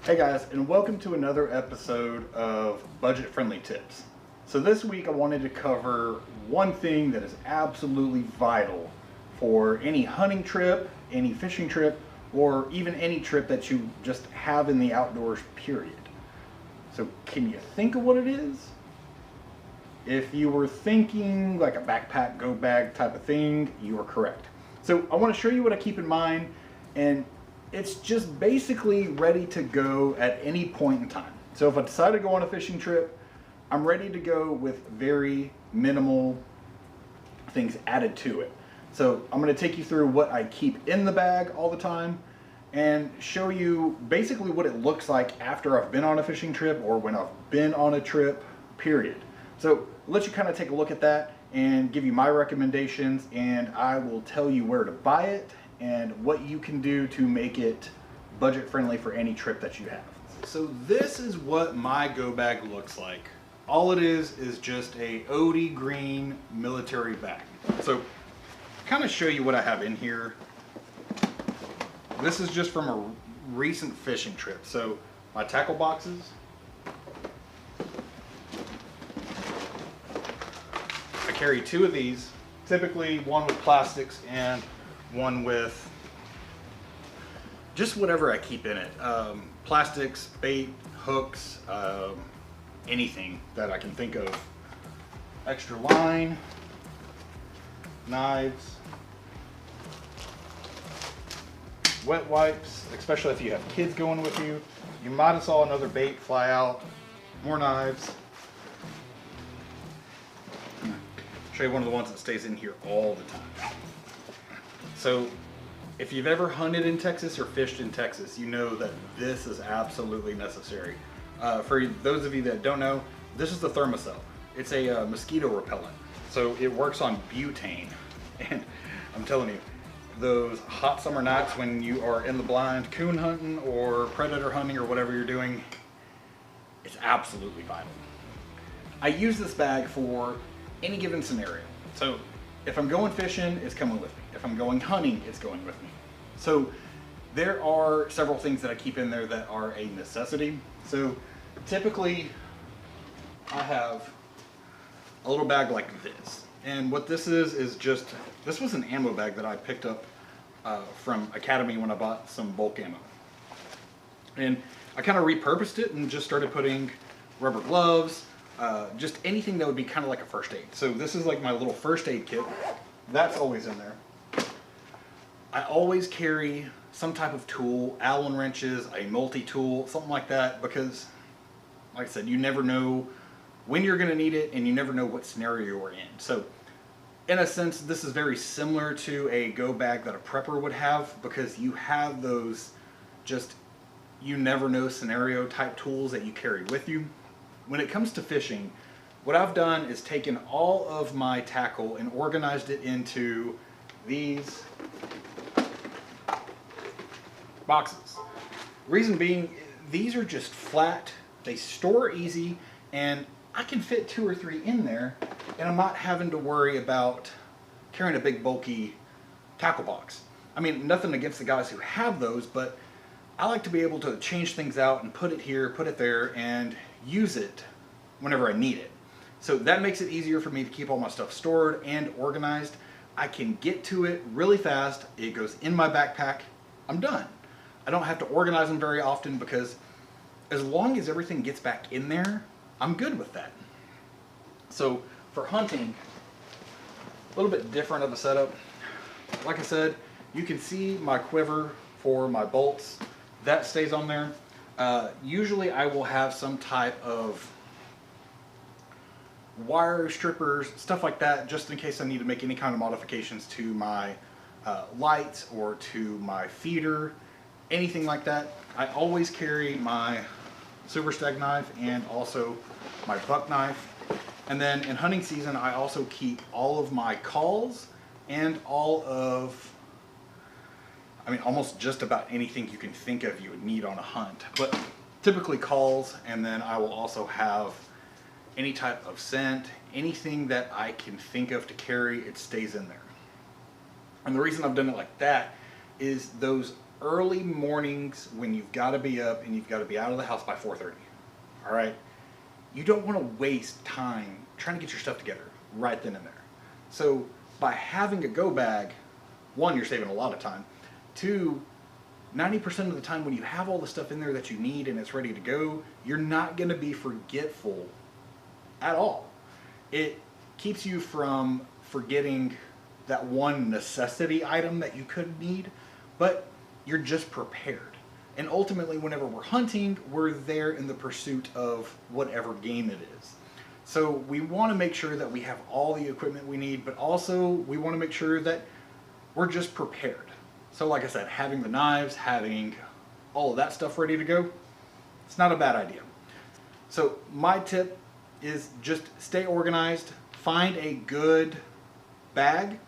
Hey guys, and welcome to another episode of Budget Friendly Tips. So this week I wanted to cover one thing that is absolutely vital for any hunting trip, any fishing trip, or even any trip that you just have in the outdoors, period. So can you think of what it is? If you were thinking like a backpack, go bag type of thing, you are correct. So I want to show you what I keep in mind, and it's just basically ready to go at any point in time. So if I decide to go on a fishing trip, I'm ready to go with very minimal things added to it. So I'm going to take you through what I keep in the bag all the time and show you basically what it looks like after I've been on a fishing trip or when I've been on a trip, period. So I'll let you kind of take a look at that and give you my recommendations, and I will tell you where to buy it and what you can do to make it budget friendly for any trip that you have. So this is what my go bag looks like. All it is just a OD green military bag. So kind of show you what I have in here. This is just from a recent fishing trip. So my tackle boxes, I carry two of these, typically one with plastics and one with just whatever I keep in it. Plastics, bait, hooks, anything that I can think of. Extra line, knives, wet wipes, especially if you have kids going with you. You might have saw another bait fly out, more knives. Show you one of the ones that stays in here all the time. So if you've ever hunted in Texas or fished in Texas, you know that this is absolutely necessary. For those of you that don't know, this is the Thermacell. It's a mosquito repellent. So it works on butane. And I'm telling you, those hot summer nights when you are in the blind coon hunting or predator hunting or whatever you're doing, it's absolutely vital. I use this bag for any given scenario. So if I'm going fishing, it's coming with me. If I'm going hunting, it's going with me. So there are several things that I keep in there that are a necessity. So typically I have a little bag like this. And what this is just, this was an ammo bag that I picked up from Academy when I bought some bulk ammo. And I kind of repurposed it and just started putting rubber gloves, just anything that would be kind of like a first aid. So this is like my little first aid kit. That's always in there. I always carry some type of tool, Allen wrenches, a multi-tool, something like that, because like I said, you never know when you're going to need it and you never know what scenario you're in. So in a sense, this is very similar to a go bag that a prepper would have, because you have those just you never know scenario type tools that you carry with you. When it comes to fishing, what I've done is taken all of my tackle and organized it into these boxes. Reason being, these are just flat, they store easy, and I can fit 2 or 3 in there, and I'm not having to worry about carrying a big bulky tackle box. I mean, nothing against the guys who have those, but I like to be able to change things out and put it here, put it there, and use it whenever I need it. So that makes it easier for me to keep all my stuff stored and organized. I can get to it really fast. It goes in my backpack. I'm done. I don't have to organize them very often, because as long as everything gets back in there, I'm good with that. So for hunting, a little bit different of a setup. Like I said, you can see my quiver for my bolts. That stays on there. Usually I will have some type of wire strippers, stuff like that, just in case I need to make any kind of modifications to my lights or to my feeder, anything like that. I always carry my silver stag knife and also my buck knife. And then in hunting season, I also keep all of my calls and all of, I mean, almost just about anything you can think of you would need on a hunt, but typically calls. And then I will also have any type of scent, anything that I can think of to carry, it stays in there. And the reason I've done it like that is those early mornings when you've got to be up and you've got to be out of the house by 4:30. All right? You don't want to waste time trying to get your stuff together right then and there. So by having a go bag, one, you're saving a lot of time. Two, 90% of the time when you have all the stuff in there that you need and it's ready to go, you're not going to be forgetful at all. It keeps you from forgetting that one necessity item that you could need, but you're just prepared. And ultimately, whenever we're hunting, we're there in the pursuit of whatever game it is. So we want to make sure that we have all the equipment we need, but also we want to make sure that we're just prepared. So like I said, having the knives, having all of that stuff ready to go, it's not a bad idea. So my tip is just stay organized, find a good bag,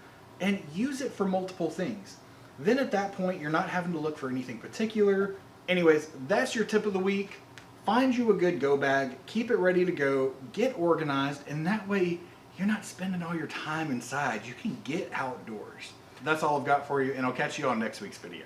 and use it for multiple things. Then at that point, you're not having to look for anything particular. Anyways, that's your tip of the week. Find you a good go bag, keep it ready to go, get organized, and that way you're not spending all your time inside. You can get outdoors. That's all I've got for you, and I'll catch you on next week's video.